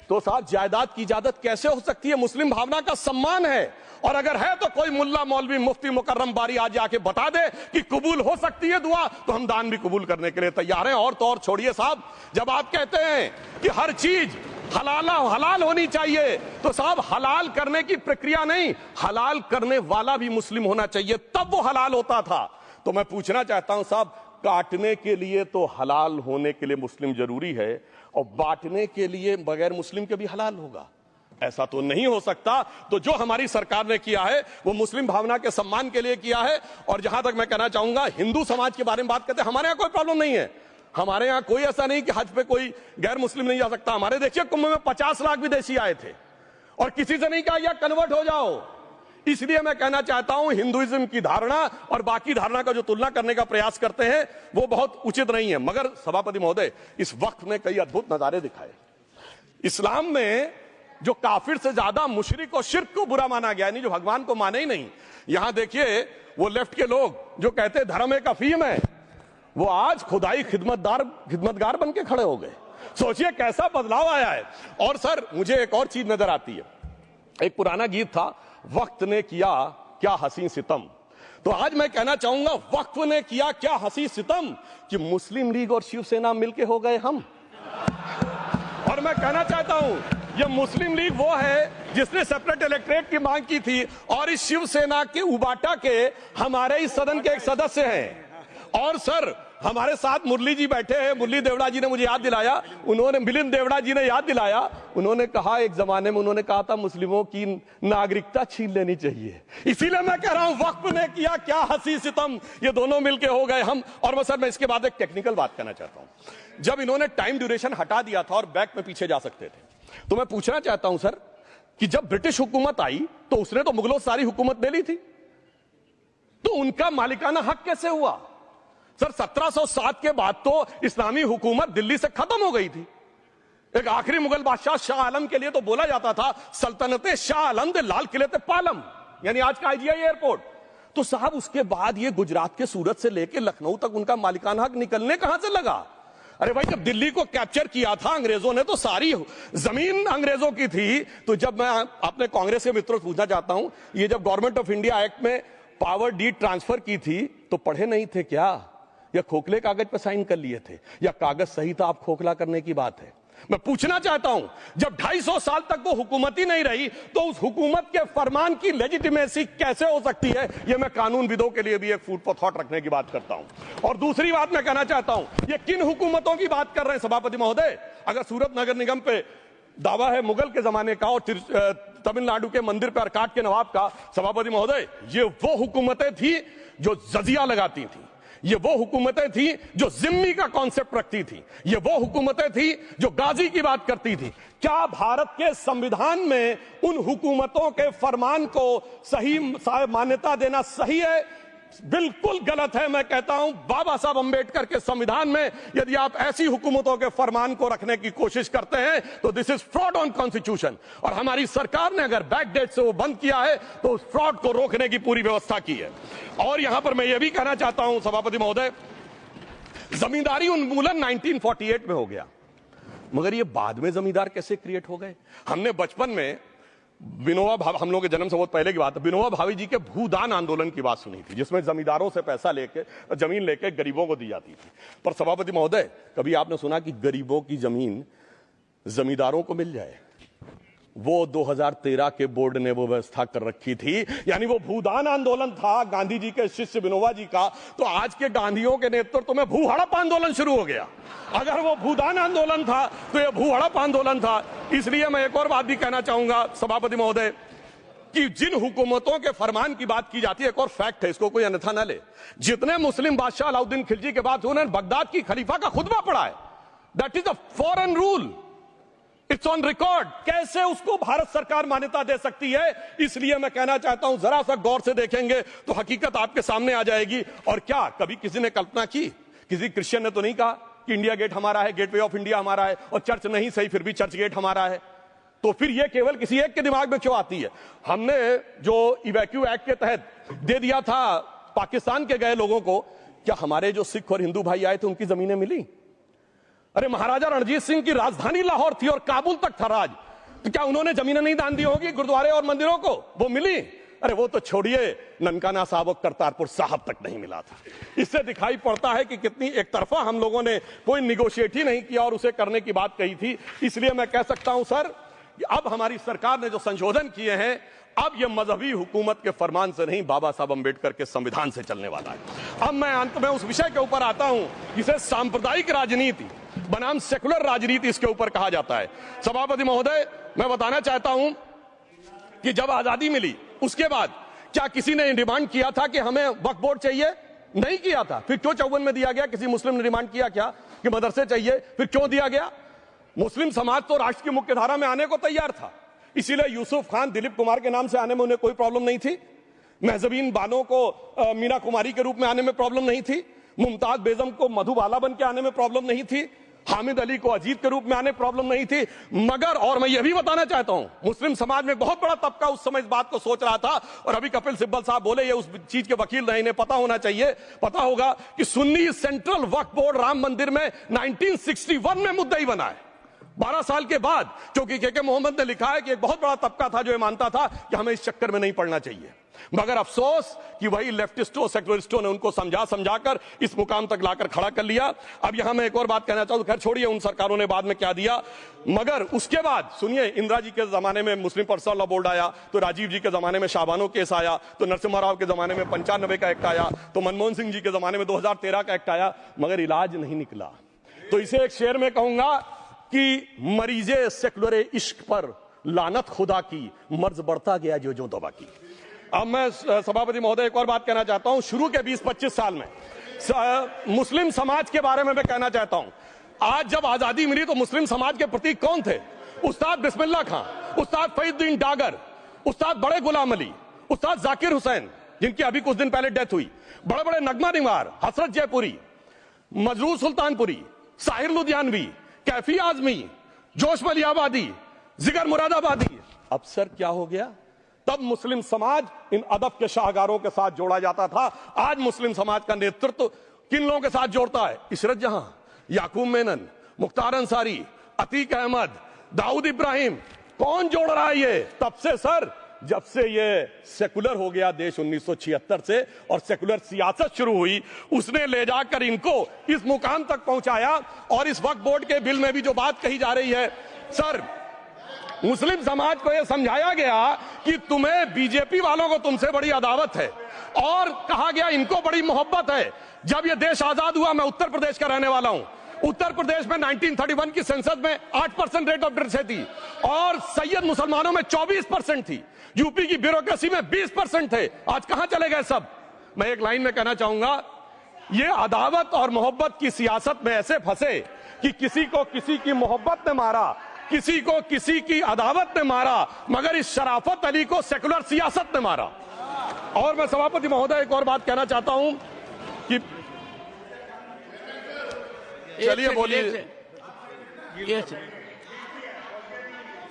तो साहब जायदाद की इजाजत कैसे हो सकती है। मुस्लिम भावना का सम्मान है, और अगर है तो कोई मुल्ला मौलवी मुफ्ती मुकर्रम बारी आज आके बता दे कि कबूल हो सकती है दुआ, तो हम दान भी कबूल करने के लिए तैयार हैं। और तो और छोड़िए साहब, जब आप कहते हैं कि हर चीज हलाल होनी चाहिए, तो साहब हलाल करने की प्रक्रिया नहीं, हलाल करने वाला भी मुस्लिम होना चाहिए, तब वो हलाल होता था। तो मैं पूछना चाहता हूं साहब, काटने के लिए तो हलाल होने के लिए मुस्लिम जरूरी है और बांटने के लिए बगैर मुस्लिम के भी हलाल होगा, ऐसा तो नहीं हो सकता। तो जो हमारी सरकार ने किया है वो मुस्लिम भावना के सम्मान के लिए किया है। और जहां तक मैं कहना चाहूंगा, हिंदू समाज के बारे में बात करते हैं, हमारे यहां कोई प्रॉब्लम नहीं है। हमारे यहां कोई ऐसा नहीं कि हज पे कोई गैर मुस्लिम नहीं जा सकता। हमारे देखिए कुंभ में 50 लाख विदेशी आए थे और किसी से नहीं कहा या कन्वर्ट हो जाओ। इसलिए मैं कहना चाहता हूं, हिंदुइज्म की धारणा और बाकी धारणा का जो तुलना करने का प्रयास करते हैं वो बहुत उचित नहीं है। मगर सभापति महोदय, इस वक्त ने कई अद्भुत नजारे दिखाए। इस्लाम में जो काफिर से ज्यादा मुशरिक और शिर्क को बुरा माना गया, नहीं जो भगवान को माने ही नहीं। यहां देखिए वो लेफ्ट के लोग जो कहते हैं धर्म एक अफीम है, वो आज खुदाई खिदमतगार बन के खड़े हो गए। सोचिए कैसा बदलाव आया है। और सर, मुझे एक और चीज नजर आती है। एक पुराना गीत था, वक्त ने किया क्या हसी सितम। तो आज मैं कहना चाहूंगा, वक्त ने किया क्या हसी सितम कि मुस्लिम लीग और शिवसेना मिलके हो गए हम। और मैं कहना चाहता हूं, ये मुस्लिम लीग वो है जिसने सेपरेट इलेक्टोरेट की मांग की थी, और इस शिवसेना के उबाटा के हमारे इस सदन के एक सदस्य हैं। और सर, हमारे साथ मुरली जी बैठे हैं, मुरली देवड़ा जी ने मुझे याद दिलाया, उन्होंने, मिलिंद देवड़ा जी ने याद दिलाया, उन्होंने कहा एक जमाने में उन्होंने कहा था मुस्लिमों की नागरिकता छीन लेनी चाहिए। इसीलिए मैं कह रहा हूं, वक्त ने किया क्या हसी सितम, ये दोनों मिलके हो गए हम। और सर, मैं इसके बाद एक टेक्निकल बात करना चाहता हूं। जब इन्होंने टाइम ड्यूरेशन हटा दिया था और बैक में पीछे जा सकते थे, तो मैं पूछना चाहता हूं सर कि जब ब्रिटिश हुकूमत आई तो उसने तो मुगलों सारी हुकूमत ले ली थी, तो उनका मालिकाना हक कैसे हुआ। सर, 1707 के बाद तो इस्लामी हुकूमत दिल्ली से खत्म हो गई थी। एक आखिरी मुगल बादशाह शाह आलम के लिए तो बोला जाता था सल्तनते शाह आलम दे लाल किले ते पालम, यानी आज का IGI एयरपोर्ट। तो साहब उसके बाद ये गुजरात के सूरत से लेकर लखनऊ तक उनका मालिकाना हक निकलने कहां से लगा। अरे भाई, जब दिल्ली को कैप्चर किया था अंग्रेजों ने तो सारी जमीन अंग्रेजों की थी। तो जब मैं अपने कांग्रेस के मित्रों से पूछना चाहता हूं, ये जब गवर्नमेंट ऑफ इंडिया एक्ट में पावर डीड ट्रांसफर की थी तो पढ़े नहीं थे क्या, या खोखले कागज पर साइन कर लिए थे, या कागज सही था, आप खोखला करने की बात है। मैं पूछना चाहता हूं, जब 250 साल तक वो हुकूमत ही नहीं रही तो उस हुकूमत के फरमान की लेजिटिमेसी कैसे हो सकती है। ये मैं कानून विदों के लिए भी एक फूड फॉर थॉट रखने की बात करता हूं। और दूसरी बात मैं कहना चाहता हूं, ये किन हुकूमतों की बात कर रहे हैं सभापति महोदय। अगर सूरत नगर निगम पे दावा है मुगल के जमाने का और तमिलनाडु के मंदिर पर अरकाट के नवाब का। सभापति महोदय, ये वो हुकूमतें थी जो जजिया लगाती थी, ये वो हुकूमतें थी जो जिम्मी का कॉन्सेप्ट रखती थी, ये वो हुकूमतें थी जो गाजी की बात करती थी। क्या भारत के संविधान में उन हुकूमतों के फरमान को सही मान्यता देना सही है? बिल्कुल गलत है। मैं कहता हूं बाबा साहब अंबेडकर के संविधान में यदि आप ऐसी हुकूमतों के फरमान को रखने की कोशिश करते हैं तो this is fraud on constitution. और हमारी सरकार ने अगर बैकडेट से वो बंद किया है तो उस फ्रॉड को रोकने की पूरी व्यवस्था की है। और यहां पर मैं ये भी कहना चाहता हूं सभापति महोदय, जमींदारी उन्मूलन 1948 में हो गया, मगर ये बाद में जमींदार कैसे क्रिएट हो गए? हमने बचपन में विनोबा भावे, हम लोग के जन्म से बहुत पहले की बात है, विनोबा भावे जी के भूदान आंदोलन की बात सुनी थी, जिसमें जमींदारों से पैसा लेके जमीन लेके गरीबों को दी जाती थी। पर सभापति महोदय, कभी आपने सुना कि गरीबों की जमीन जमींदारों को मिल जाए? वो 2013 के बोर्ड ने वो व्यवस्था कर रखी थी। यानी वो भूदान आंदोलन था गांधी जी के शिष्य विनोबा जी का, तो आज के गांधियों के नेतृत्व में भू हड़प आंदोलन शुरू हो गया। अगर वो भूदान आंदोलन था तो ये भू हड़प आंदोलन था। इसलिए मैं एक और बात भी कहना चाहूंगा सभापति महोदय कि जिन हुकूमतों के फरमान की बात की जाती है, एक और फैक्ट है, इसको कोई अन्यथा न ले, जितने मुस्लिम बादशाह अलाउद्दीन खिलजी के बाद उन्होंने बगदाद की खलीफा का खुतबा पढ़ा है। That is a foreign rule, it's on record. कैसे उसको भारत सरकार मान्यता दे सकती है? इसलिए मैं कहना चाहता हूं जरा सा गौर से देखेंगे तो हकीकत आपके सामने आ जाएगी। और क्या कभी किसी ने कल्पना की, किसी क्रिश्चियन ने तो नहीं कहा कि इंडिया गेट हमारा है, गेटवे ऑफ इंडिया हमारा है, और चर्च नहीं सही फिर भी चर्च गेट हमारा है? तो फिर यह केवल किसी एक के दिमाग में क्यों आती है? हमने जो इवैक्यू एक्ट के तहत दे दिया था पाकिस्तान के गए लोगों को, क्या हमारे जो सिख और हिंदू भाई आए थे उनकी जमीनें मिली? अरे महाराजा रणजीत सिंह की राजधानी लाहौर थी और काबुल तक था राज, तो क्या उन्होंने जमीनें नहीं दान दी होगी गुरुद्वारे और मंदिरों को? वो मिली। अरे वो तो छोड़िए, ननकाना साहब और करतारपुर साहब तक नहीं मिला था। इससे दिखाई पड़ता है कि कितनी एक तरफा हम लोगों ने कोई निगोशिएट ही नहीं किया और उसे करने की बात कही थी। इसलिए मैं कह सकता हूं सर, अब हमारी सरकार ने जो संशोधन किए हैं, अब यह मजहबी हुकूमत के फरमान से नहीं, बाबा साहब अंबेडकर के संविधान से चलने वाला है। अब मैं अंत में उस विषय के ऊपर आता हूं जिसे सांप्रदायिक राजनीति बनाम सेकुलर राजनीति इसके ऊपर कहा जाता है। सभापति महोदय, मैं बताना चाहता हूं कि जब आजादी मिली उसके बाद क्या किसी ने डिमांड किया था कि हमें वक्फ बोर्ड चाहिए? नहीं किया था। फिर क्यों 54 में दिया गया? किसी मुस्लिम ने डिमांड किया क्या कि मदरसे चाहिए? फिर क्यों दिया गया? मुस्लिम समाज तो राष्ट्र की मुख्य धारा में आने को तैयार था, इसीलिए यूसुफ खान, दिलीप कुमार के नाम से आने में उन्हें कोई प्रॉब्लम नहीं थी। महजबीन बानो को मीना कुमारी के रूप में आने में प्रॉब्लम नहीं थी। मुमताज बेगम को मधुबाला बन के आने में प्रॉब्लम नहीं थी। हामिद अली को अजीत के रूप में आने प्रॉब्लम नहीं थी। मगर, और मैं यह भी बताना चाहता हूं, मुस्लिम समाज में बहुत बड़ा तबका उस समय इस बात को सोच रहा था, और अभी कपिल सिब्बल साहब बोले, ये उस चीज के वकील नहीं, इन्हें पता होना चाहिए, पता होगा कि सुन्नी सेंट्रल वक्फ बोर्ड राम मंदिर में 1961 में मुद्दई बना है, 12 साल के बाद। क्योंकि के मोहम्मद ने लिखा है कि एक बहुत बड़ा तबका था जो ये मानता था कि हमें इस चक्कर में नहीं पड़ना चाहिए। मगर अफसोस कि वही लेफ्टिस्टों, सेकुलरिस्टों ने उनको समझाकर इस मुकाम तक लाकर खड़ा कर लिया। अब यहां मैं एक और बात कहना चाहूं, खैर छोड़िए उन सरकारों ने बाद में क्या दिया, मगर उसके बाद सुनिए, इंदिरा जी के जमाने में मुस्लिम पर्सनल लॉ बोर्ड आया, तो राजीव जी के जमाने में शाहबानो केस आया, तो नरसिम्हा राव के जमाने में 95 का एक्ट आया, तो मनमोहन सिंह जी के जमाने में 2013 का एक्ट आया, मगर इलाज नहीं निकला। तो इसे एक शेर में कहूंगा कि मरीजे सेकुलर इश्क पर लानत खुदा की, मर्ज बढ़ता गया जो जो दवा की। अब मैं सभापति महोदय एक और बात कहना चाहता हूं, शुरू के 20-25 साल में मुस्लिम समाज के बारे में मैं कहना चाहता हूं। आज जब आजादी मिली तो मुस्लिम समाज के प्रतीक कौन थे? उस्ताद बिस्मिल्लाह खां, उस्ताद फरीदुद्दीन डागर, उस्ताद बड़े गुलाम अली, उस्ताद जाकिर हुसैन, जिनकी अभी कुछ दिन पहले डेथ हुई, बड़े बड़े नगमा निवार, हसरत जयपुरी, मजरूर सुल्तानपुरी, साहिर लुधियानवी, कैफी आजमी, जोश मलियाबादी, जिगर मुरादाबादी। अब सर क्या हो गया? तब मुस्लिम समाज इन अदब के शाहकारों के साथ जोड़ा जाता था। आज मुस्लिम समाज का नेतृत्व किन लोगों के साथ जोड़ता है? इशरत जहां, याकूब मेनन, मुख्तार अंसारी, अतीक अहमद, दाऊद इब्राहिम। कौन जोड़ रहा है ये? तब से सर, जब से ये सेकुलर हो गया देश 1976 से और सेकुलर सियासत शुरू हुई, उसने ले जाकर इनको इस मुकाम तक पहुंचाया। और इस वक्फ बोर्ड के बिल में भी जो बात कही जा रही है सर, मुस्लिम समाज को यह समझाया गया कि तुम्हें बीजेपी वालों को तुमसे बड़ी अदावत है, और कहा गया इनको बड़ी मोहब्बत है। जब यह देश आजाद हुआ, मैं उत्तर प्रदेश का रहने वाला हूं, उत्तर प्रदेश में 1931 की संसद में 8% रेट ऑफ डेथ थी और सैयद मुसलमानों में 24% थी। यूपी की ब्यूरोक्रेसी में 20% थे। आज कहां चले गए सब? मैं एक लाइन में कहना चाहूंगा, ये अदावत और मोहब्बत की सियासत में ऐसे फंसे कि किसी को किसी की मोहब्बत ने मारा, किसी को किसी की अदावत ने मारा, मगर इस शराफत अली को सेकुलर सियासत ने मारा। और मैं सभापति महोदय एक और बात कहना चाहता हूं कि चलिए बोलिए। Yes.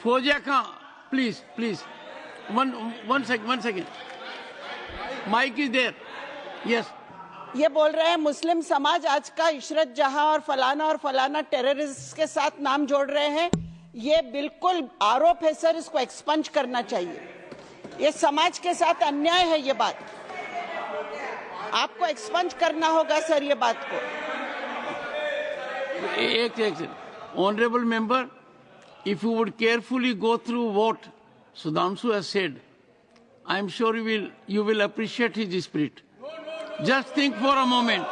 Fozia Khan, please. One second. Mic is there. Yes. ये बोल रहे हैं मुस्लिम समाज आज का इशरत जहां और फलाना टेररिस्ट के साथ नाम जोड़ रहे हैं। ये बिल्कुल आरोप है सर, इसको एक्सपंज करना चाहिए। ये समाज के साथ अन्याय है। ये बात आपको एक्सपंज करना होगा सर, ये बात को। एक Honorable member, if you would carefully go through what Sudhanshu has said, I am sure you will appreciate his spirit. Just think for a moment.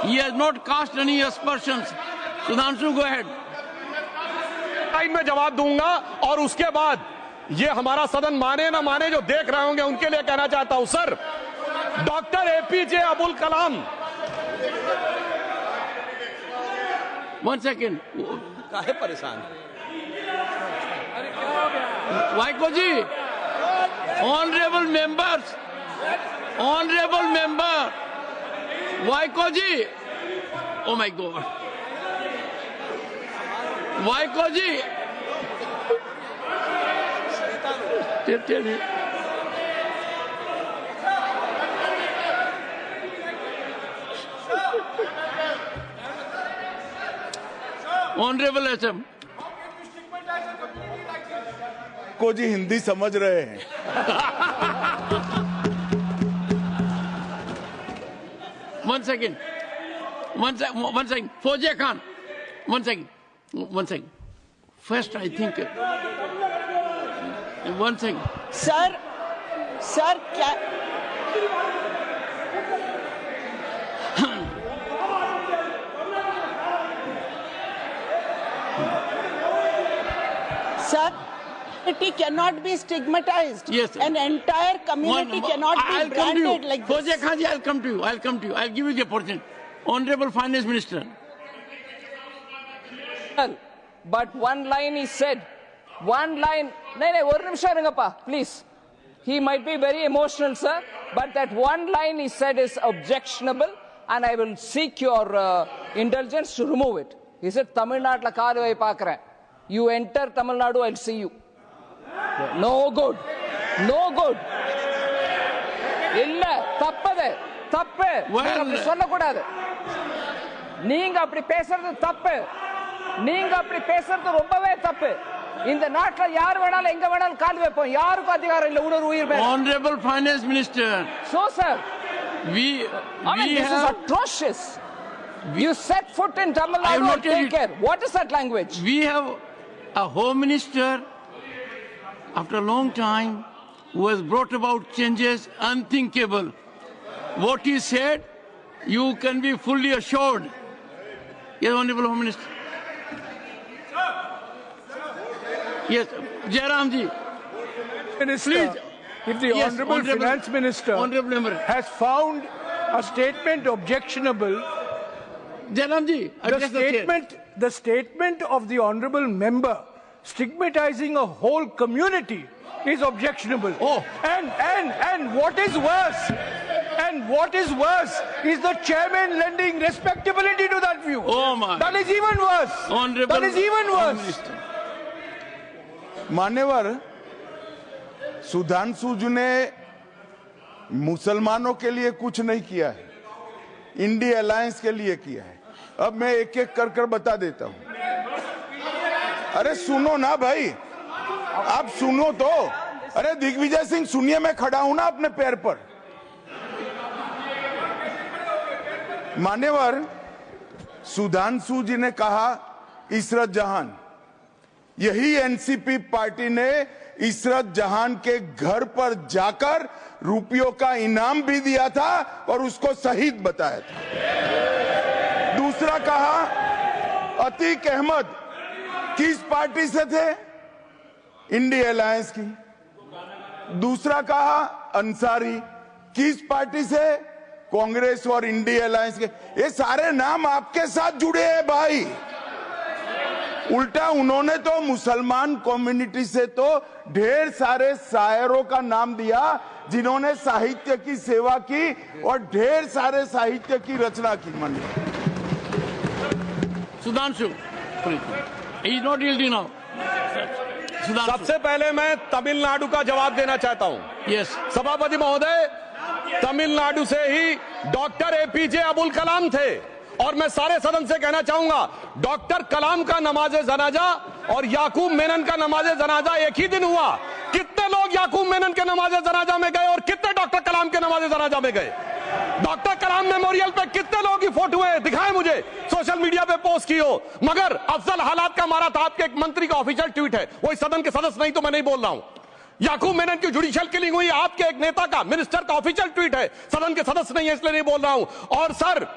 He has not cast any aspersions. Sudhanshu, go ahead. Time में जवाब दूंगा और उसके बाद ये हमारा सदन माने ना माने जो देख रहे होंगे उनके लिए कहना चाहता हूं, sir doctor APJ Abdul Kalam. One second. काहे परेशान? Vaiko ji, honorable member, Vaiko ji, oh my God, Vaiko ji, tell me. Honorable SM. को जी हिंदी समझ रहे हैं। One second. Fozia Khan. One second. First, I think. One second. Sir क्या Sir, community cannot be stigmatized. Yes, sir. An entire community cannot be branded like this. Fozia Khan ji, I'll come to you. I'll give you the opportunity. Honorable Finance Minister. But one line he said. One line. No, please. He might be very emotional, sir. But that one line he said is objectionable, and I will seek your indulgence to remove it. He said, Tamil Nadu la kaaruvai paakren. You enter Tamil Nadu, I'll see you. No good. இல்ல தப்பது தப்பு. அப்படி சொல்லக்கூடாது. நீங்க அப்படி பேசுறது தப்பு. நீங்க அப்படி பேசுறது ரொம்பவே தப்பு. இந்த நாட்டுல யார் வேணாலும் எங்க வேணாலும் கால் வைப்போம். யாருக்கும் அதிகாரம் இல்ல ஒரு உயிர் மேல. Honorable Finance Minister. So sir, this is atrocious. You set foot in Tamil Nadu and take care. What is that language? We have a Home Minister after a long time who has brought about changes unthinkable. What he said, you can be fully assured. Yes, Honorable Home Minister. Yes, Jairam ji. Minister, Please. if the Honorable Finance Minister has found a statement objectionable, Jairam ji, the statement of the Honorable Member stigmatizing a whole community is objectionable. Oh. And what is worse is the chairman lending respectability to that view. Oh my. That is even worse. Honorable That is even worse. Minister. मान्यवर सुधांशु जी ने मुसलमानों के लिए कुछ नहीं किया है, India alliance के लिए किया है। अब मैं एक एक कर बता देता हूं। अरे सुनो ना भाई, आप सुनो तो। अरे दिग्विजय सिंह सुनिए, मैं खड़ा हूं ना अपने पैर पर। मान्यवर सुधांशु जी ने कहा इशरत जहान, यही एनसीपी पार्टी ने इशरत जहान के घर पर जाकर रुपयों का इनाम भी दिया था और उसको शहीद बताया था। दूसरा कहा अतीक अहमद किस पार्टी से थे? इंडिया अलायंस की। दूसरा कहा अंसारी किस पार्टी से? कांग्रेस और इंडिया अलायंस के। ये सारे नाम आपके साथ जुड़े हैं भाई। उल्टा उन्होंने तो मुसलमान कम्युनिटी से तो ढेर सारे शायरों का नाम दिया जिन्होंने साहित्य की सेवा की और ढेर सारे साहित्य की रचना की। मन Sudhanshu, he is not yielding now. Sudhanshu. सबसे पहले मैं तमिलनाडु का जवाब देना चाहता हूं। Yes. सभापति महोदय, तमिलनाडु से ही डॉक्टर एपीजे अब्दुल कलाम थे और मैं सारे सदन से कहना चाहूंगा डॉक्टर कलाम का नमाजे जनाजा और याकूब मेनन का नमाजे जनाजा एक ही दिन हुआ। कितने लोग याकूब मेनन के नमाजे जनाजा में गए और कितने डॉक्टर कलाम के नमाजे जनाजा में गए? डॉक्टर कलाम मेमोरियल पे कितने लोगों की फोटो है? दिखाएं मुझे, सोशल मीडिया पे पोस्ट की हो। मगर अफजल हालात का मारा था आपके एक मंत्री का ऑफिशियल ट्वीट है, वही सदन के सदस्य नहीं तो मैं नहीं बोल रहा हूं। याकूब मेनन की जुडिशियल किलिंग हुई आपके एक नेता का, मिनिस्टर का ऑफिशियल ट्वीट है, सदन के सदस्य नहीं है इसलिए नहीं बोल रहा हूं। और सर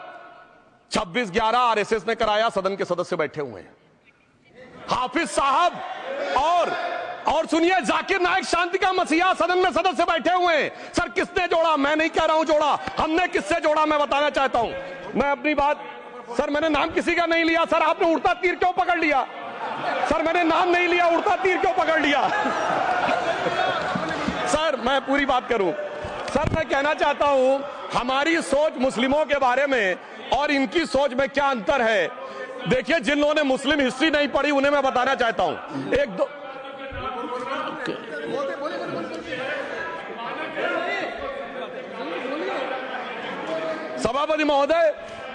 26/11 आरएसएस ने कराया, सदन के सदस्य बैठे हुए हैं। हाफिज साहब और सुनिए जाकिर नाइक शांति का मसीहा सदन में सदस्य बैठे हुए हैं। सर किसने जोड़ा? मैं नहीं कह रहा हूं जोड़ा, हमने किससे जोड़ा मैं बताना चाहता हूं। मैं अपनी बात, सर मैंने नाम किसी का नहीं लिया। सर आपने उड़ता तीर क्यों पकड़ लिया? सर मैंने नाम नहीं लिया, उड़ता तीर क्यों पकड़ लिया? सर मैं पूरी बात करूं। सर मैं कहना चाहता हूं हमारी सोच मुस्लिमों के बारे में और इनकी सोच में क्या अंतर है। देखिए जिन लोगों ने मुस्लिम हिस्ट्री नहीं पढ़ी उन्हें मैं बताना चाहता हूं। एक दो सभापति महोदय,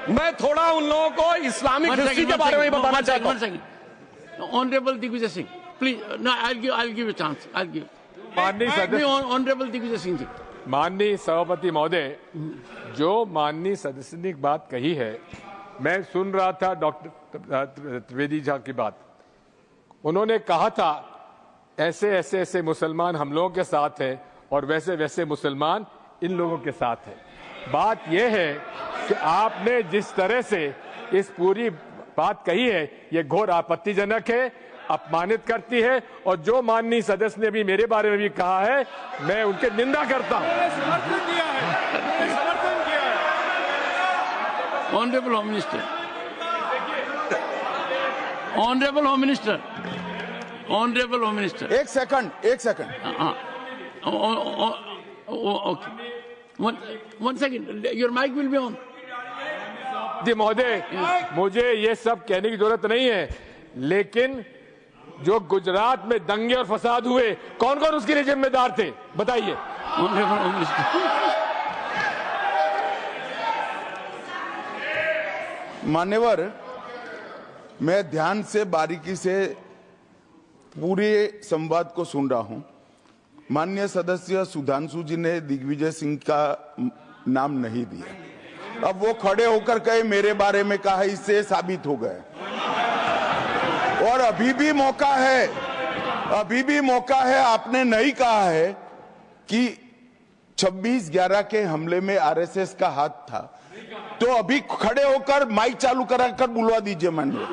मैं थोड़ा उन लोगों को इस्लामिक हिस्ट्री के बारे में बताना चाहता हूं। Honourable Digvijay Singh, please, no I give a chance, I give. माननीय सदस्य, ऑनरेबल दिग्विजय सिंह जी। माननीय सभापति महोदय, जो माननीय सदस्य ने बात कही है, मैं सुन रहा था डॉक्टर त्रिवेदी जी की बात। उन्होंने कहा था ऐसे ऐसे ऐसे मुसलमान हम लोगों के साथ हैं और वैसे वैसे मुसलमान इन लोगों के साथ हैं। बात यह है कि आपने जिस तरह से इस पूरी बात कही है ये घोर आपत्तिजनक है, अपमानित करती है और जो माननीय सदस्य ने भी मेरे बारे में भी कहा है मैं उनकी निंदा करता हूं। Honourable home minister, honourable home minister, honourable home minister, एक second. Okay, one second, your mic will be on. महोदय, मुझे ये सब कहने की जरूरत नहीं है, लेकिन जो गुजरात में दंगे और फसाद हुए कौन कौन उसके लिए जिम्मेदार थे बताइए। मान्यवर, मैं ध्यान से बारीकी से पूरे संवाद को सुन रहा हूं। माननीय सदस्य सुधांशु जी ने दिग्विजय सिंह का नाम नहीं दिया। अब वो खड़े होकर कहे मेरे बारे में कहा, इससे साबित हो गए। और अभी भी मौका है, आपने नहीं कहा है कि 26/11 के हमले में आरएसएस का हाथ था, तो अभी खड़े होकर माइक चालू कराकर बुलवा दीजिए। माननीय,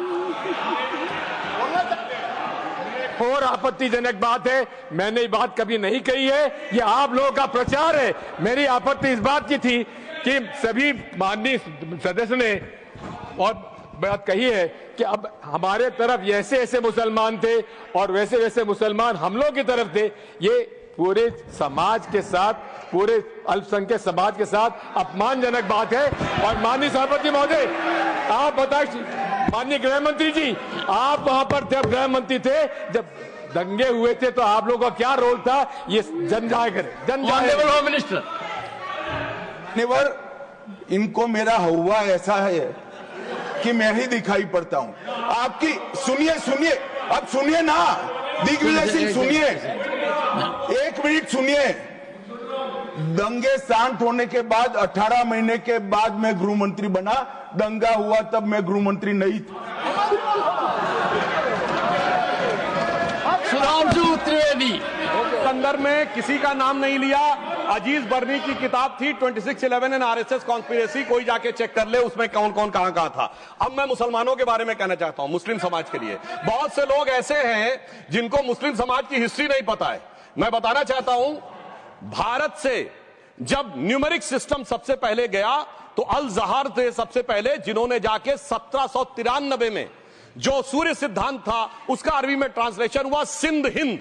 और आपत्तिजनक बात है, मैंने ये बात कभी नहीं कही है, ये आप लोगों का प्रचार है। मेरी आपत्ति इस बात की थी कि सभी माननीय सदस्य ने और बात कही है कि अब हमारे तरफ ऐसे ऐसे मुसलमान थे और वैसे वैसे मुसलमान हम लोग की तरफ थे। ये पूरे समाज के साथ, पूरे अल्पसंख्यक समाज के साथ अपमानजनक बात है। और माननीय सभापति महोदय, आप बताइए, माननीय गृह मंत्री जी, आप वहां पर जब गृह मंत्री थे, जब दंगे हुए थे, तो आप लोगों का क्या रोल था ये जन जाहिर होम मिनिस्टर। इनको मेरा हुआ ऐसा है कि मैं ही दिखाई पड़ता हूं। आपकी सुनिए, अब सुनिए ना दिग्विजय सिंह, सुनिए, 1 मिनट सुनिए। दंगे शांत होने के बाद 18 महीने के बाद मैं गृह मंत्री बना। दंगा हुआ तब मैं गृह मंत्री नहीं था। सुधांशु त्रिवेदी। अंदर में किसी का नाम नहीं लिया। अजीज बर्नी की किताब थी 2611 एंड आरएसएस कॉन्स्पिरेसी, कोई जाके चेक कर ले उसमें कौन कौन कहां कहां था। अब मैं मुसलमानों के बारे में कहना चाहता हूं, मुस्लिम समाज के लिए। बहुत से लोग ऐसे हैं जिनको मुस्लिम समाज की हिस्ट्री नहीं पता है। मैं बताना चाहता हूं, भारत से जब न्यूमेरिक सिस्टम सबसे पहले गया तो अल जहार थे सबसे पहले, जिन्होंने जाके 1793 में जो सूर्य सिद्धांत था उसका अरबी में ट्रांसलेशन हुआ सिंध हिंद।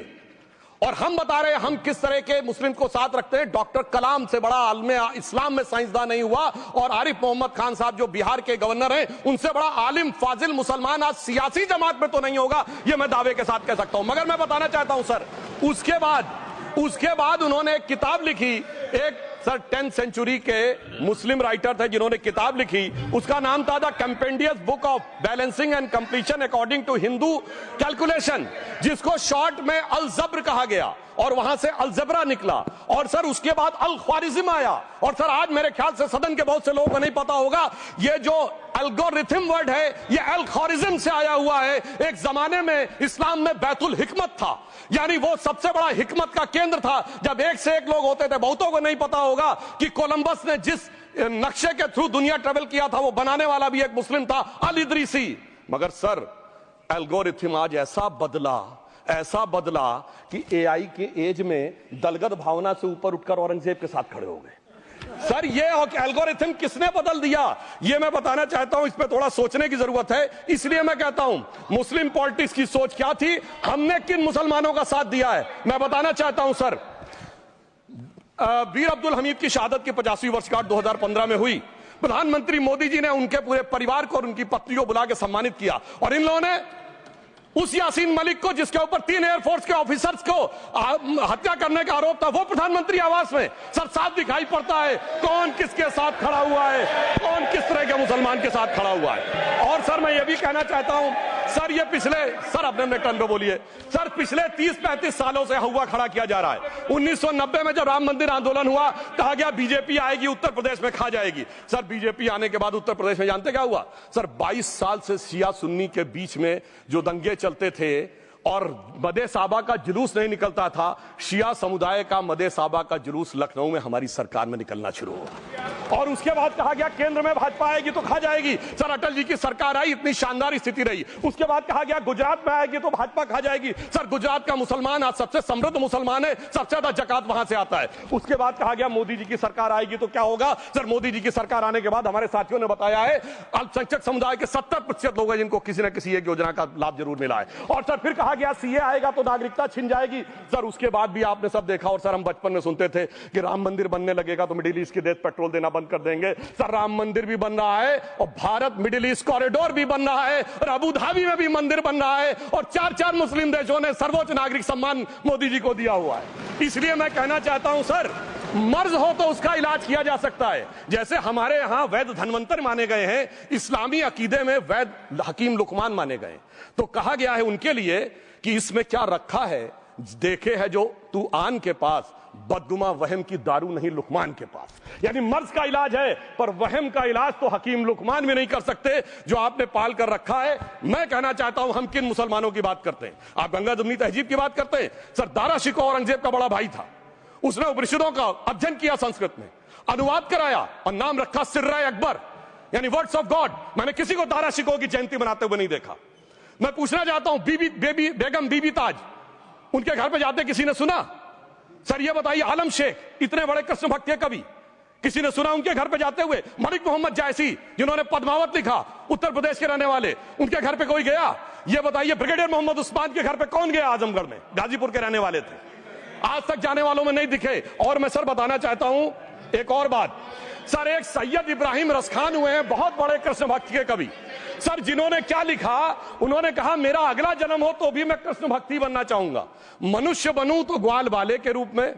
और हम बता रहे हैं हम किस तरह के मुस्लिम को साथ रखते हैं। डॉक्टर कलाम से बड़ा आलिम इस्लाम में साइंसदान नहीं हुआ, और आरिफ मोहम्मद खान साहब जो बिहार के गवर्नर हैं उनसे बड़ा आलिम फाजिल मुसलमान आज सियासी जमात में तो नहीं होगा, यह मैं दावे के साथ कह सकता हूं। मगर मैं बताना चाहता हूं सर, उसके बाद उन्होंने एक किताब लिखी, एक सर 10th सेंचुरी के मुस्लिम राइटर थे जिन्होंने किताब लिखी, उसका नाम था the compendious book of balancing and completion according to Hindu calculation, जिसको शॉर्ट में अल जब्र कहा गया, और वहां से अलजबरा निकला। और सर उसके बाद अल ख्वारिज्म आया। और सर आज मेरे ख्याल से सदन के बहुत से लोगों को नहीं पता होगा, ये जो एल्गोरिथम वर्ड है ये अल ख्वारिज्म से आया हुआ है। एक जमाने में इस्लाम में बैतुल हिकमत था, यानी वो सबसे बड़ा हिकमत का केंद्र था, जब एक से एक लोग होते थे। बहुतों को नहीं पता होगा कि कोलंबस ने जिस नक्शे के थ्रू दुनिया ट्रेवल किया था वो बनाने वाला भी एक मुस्लिम था, अल इदरीसी। मगर सर एल्गोरिथम आज ऐसा बदला कि एआई के एज में दलगत भावना से ऊपर उठकर औरंगजेब के साथ खड़े हो गए। सर ये एल्गोरिथम किसने बदल दिया, ये मैं बताना चाहता हूं। इस पे थोड़ा सोचने की जरूरत है। इसलिए मैं कहता हूं मुस्लिम पॉलिटिक्स की सोच क्या थी, हमने किन मुसलमानों का साथ दिया है, मैं बताना चाहता हूं। सर वीर अब्दुल हमीद की शहादत की 50वीं वर्षगांठ 2015 में हुई। प्रधानमंत्री मोदी जी ने उनके पूरे परिवार को और उनकी पत्नी को बुला के सम्मानित किया, और इन लोगों ने उस यासीन मलिक को, जिसके ऊपर 3 एयरफोर्स के ऑफिसर्स को हत्या करने का आरोप था, वो प्रधानमंत्री आवास में। सर साफ दिखाई पड़ता है कौन किसके साथ खड़ा हुआ है, कौन किस तरह के मुसलमान के साथ खड़ा हुआ है। और सर मैं ये भी कहना चाहता हूं, सर ये सर अपने टर्न पे बोलिए। सर पिछले 30-35 सालों से हुआ खड़ा किया जा रहा है। 1990 में जब राम मंदिर आंदोलन हुआ, कहा गया बीजेपी आएगी उत्तर प्रदेश में खा जाएगी। सर बीजेपी आने के बाद उत्तर प्रदेश में जानते क्या हुआ? सर 22 साल से शिया सुन्नी के बीच में जो दंगे चलते थे और मदे साबा का जुलूस नहीं निकलता था, शिया समुदाय का मदे साबा का जुलूस लखनऊ में हमारी सरकार में निकलना शुरू हुआ। और उसके बाद कहा गया केंद्र में भाजपा आएगी तो खा जाएगी। सर अटल जी की सरकार आई, इतनी शानदार स्थिति रही। उसके बाद कहा गया गुजरात में आएगी तो भाजपा खा जाएगी। सर गुजरात का मुसलमान आज सबसे समृद्ध मुसलमान है, सबसे ज्यादा जकात वहां से आता है। उसके बाद कहा गया मोदी जी की सरकार आएगी तो क्या होगा? सर मोदी जी की सरकार आने के बाद हमारे साथियों ने बताया है अल्पसंख्यक समुदाय के 70% लोग हैं जिनको किसी न किसी एक योजना का लाभ जरूर मिला है। और सर फिर कहा गया सीए आएगा तो नागरिकता छिन जाएगी। सर उसके बाद भी आपने सब देखा, और सर हम बचपन में सुनते थे कि राम मंदिर बनने लगेगा तो मिडिल ईस्ट के देश पेट्रोल देना बंद कर देंगे। सर राम मंदिर भी बन रहा है, और भारत मिडिल ईस्ट कॉरिडोर भी बन रहा है, और अबू धाबी में भी मंदिर बन रहा है, और 4 मुस्लिम देशों ने सर्वोच्च नागरिक सम्मान मोदी जी को दिया हुआ है। इसलिए मैं कहना चाहता हूं सर, मर्ज हो तो उसका इलाज किया जा सकता है। जैसे हमारे यहां वैद धनवंतर माने गए हैं, इस्लामी अकीदे में वैद हकीम लुकमान माने गए, तो कहा गया है उनके लिए कि इसमें क्या रखा है, देखे है जो तू आन के पास, बदगुमा वहम की दारू नहीं लुकमान के पास। यानी मर्ज का इलाज है, पर वहम का इलाज तो हकीम लुकमान भी नहीं कर सकते जो आपने पाल कर रखा है। मैं कहना चाहता हूं हम किन मुसलमानों की बात करते हैं? आप गंगा जमुनी तहजीब की बात करते हैं। सर दारा शिकोह औरंगजेब का बड़ा भाई था, उसने उपनिषदों का अध्ययन किया, संस्कृत में अनुवाद कराया और नाम रखा सिर्राए अकबर, यानी वर्ड्स ऑफ गॉड। मैंने किसी को दारा शिकोह की जयंती मनाते हुए नहीं देखा। मैं पूछना चाहता हूं बेगम बीबी ताज, उनके घर पे जाते किसी ने सुना? सर ये बताइए, आलम शेख इतने बड़े कृष्ण भक्त के कवि, किसी ने सुना उनके घर पे जाते हुए? मलिक मोहम्मद जायसी जिन्होंने पद्मावत लिखा, उत्तर प्रदेश के रहने वाले, उनके घर पे कोई गया? ये बताइए ब्रिगेडियर मोहम्मद उस्मान के घर पे कौन गया? आजमगढ़ में, गाजीपुर के रहने वाले थे, आज तक जाने वालों में नहीं दिखे। और मैं सर बताना चाहता हूं एक और बात, सर एक सैयद इब्राहिम रसखान हुए हैं, बहुत बड़े कृष्ण भक्त के कवि। सर जिन्होंने क्या लिखा, उन्होंने कहा मेरा अगला जन्म हो तो भी मैं कृष्ण भक्ति बनना चाहूंगा, मनुष्य बनूं तो ग्वाल बाले के रूप में,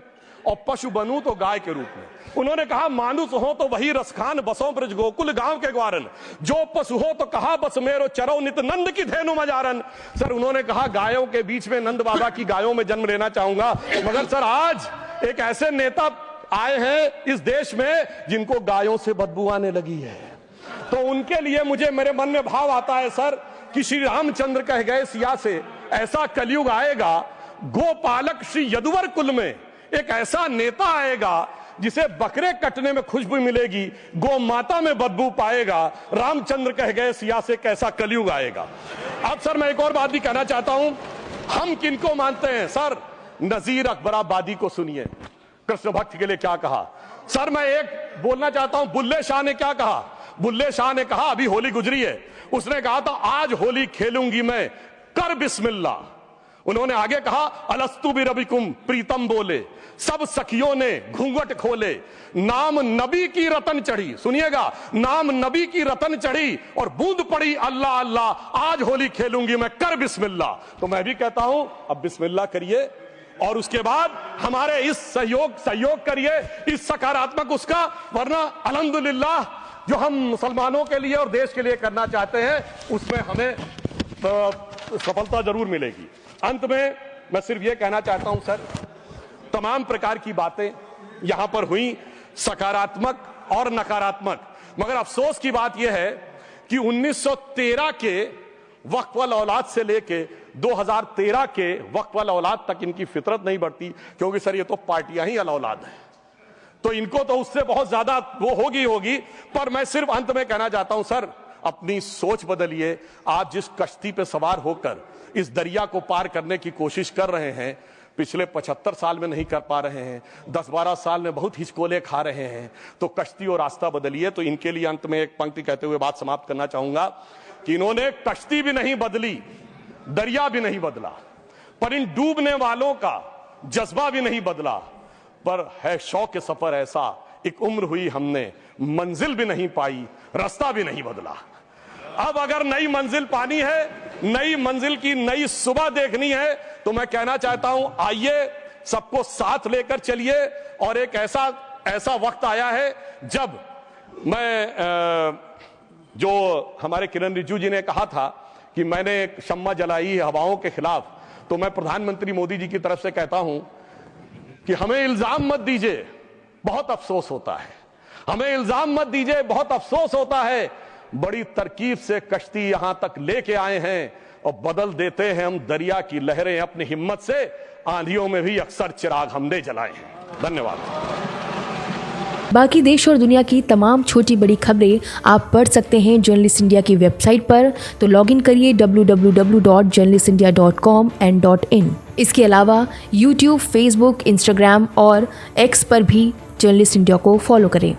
और पशु बनूं तो गाय के रूप में। उन्होंने कहा मानुस हो तो वही रसखान, बसों ब्रज गोकुल गांव के ग्वारन, जो पशु हो तो कहा बस मेरो चरो नित नंद की धेनु मजारन। सर उन्होंने कहा गायों के बीच में नंद बाबा की गायों में जन्म लेना चाहूंगा। मगर सर आज एक ऐसे नेता आए हैं इस देश में जिनको गायों से बदबू आने लगी है, तो उनके लिए मुझे मेरे मन में भाव आता है सर कि श्री रामचंद्र कह गए सिया से, ऐसा कलयुग आएगा गोपालक श्री यदुवर कुल में एक ऐसा नेता आएगा जिसे बकरे कटने में खुशबू मिलेगी, गौ माता में बदबू पाएगा, रामचंद्र कह गए सिया से कैसा कलयुग आएगा। अब सर मैं एक और बात भी कहना चाहता हूं, हम किनको मानते हैं सर? नजीर अकबराबादी को सुनिए, कृष्ण भक्त के लिए क्या कहा। सर मैं एक बोलना चाहता हूं, बुल्ले शाह ने क्या कहा? बुल्ले शाह ने कहा, अभी होली गुजरी है, उसने कहा था आज होली खेलूंगी मैं, कर बिस्मिल्लाह। उन्होंने आगे कहा, अलस्तु बिरबिकुम प्रीतम बोले, सब सखियों ने घूंघट खोले, नाम नबी की रतन चढ़ी, सुनिएगा, नाम नबी की रतन चढ़ी और बूंद पड़ी अल्लाह अल्लाह, आज होली खेलूंगी मैं, कर बिस्मिल्लाह। तो मैं भी कहता हूं अब बिस्मिल्लाह करिए और उसके बाद हमारे इस सहयोग करिए, इस सकारात्मक उसका, वरना अल्हम्दुलिल्लाह जो हम मुसलमानों के लिए और देश के लिए करना चाहते हैं उसमें हमें सफलता जरूर मिलेगी। अंत में मैं सिर्फ यह कहना चाहता हूं सर, तमाम प्रकार की बातें यहां पर हुई, सकारात्मक और नकारात्मक, मगर अफसोस की बात यह है कि 1913 के वक्फ वाल औलाद से लेके 2013 के वक्फ वाल औलाद तक इनकी फितरत नहीं बढ़ती, क्योंकि सर ये तो पार्टियां ही अल औलाद है, तो इनको तो उससे बहुत ज्यादा वो होगी। पर मैं सिर्फ अंत में कहना चाहता हूं सर, अपनी सोच बदलिए। आप जिस कश्ती पे सवार होकर इस दरिया को पार करने की कोशिश कर रहे हैं, पिछले 75 साल में नहीं कर पा रहे हैं, 10-12 साल में बहुत हिचकोले खा रहे हैं, तो कश्ती और रास्ता बदलिए। तो इनके लिए अंत में एक पंक्ति कहते हुए बात समाप्त करना चाहूंगा कि इन्होंने कश्ती भी नहीं बदली, दरिया भी नहीं बदला, पर इन डूबने वालों का जज्बा भी नहीं बदला, पर है शौक सफर ऐसा, एक उम्र हुई हमने, मंजिल भी नहीं पाई, रास्ता भी नहीं बदला। अब अगर नई मंजिल पानी है, नई मंजिल की नई सुबह देखनी है, तो मैं कहना चाहता हूं आइए सबको साथ लेकर चलिए। और एक ऐसा वक्त आया है जब मैं जो हमारे किरण रिजिजू जी ने कहा था कि मैंने शम्मा जलाई हवाओं के खिलाफ, तो मैं प्रधानमंत्री मोदी जी की तरफ से कहता हूं कि हमें इल्जाम मत दीजिए, बहुत अफसोस होता है, हमें इल्जाम मत दीजिए, बहुत अफसोस होता है। बड़ी तरकीब से कश्ती यहां तक लेके आए हैं और बदल देते हैं हम दरिया की लहरें अपनी हिम्मत से, आंधियों में भी अक्सर चिराग हमने जलाए हैं। धन्यवाद। बाकी देश और दुनिया की तमाम छोटी बड़ी खबरें आप पढ़ सकते हैं जर्नलिस्ट इंडिया की वेबसाइट पर, तो लॉगिन करिए www.journalistindia.com and .in। इसके अलावा यूट्यूब, फेसबुक, इंस्टाग्राम और एक्स पर भी जर्नलिस्ट इंडिया को फॉलो करें।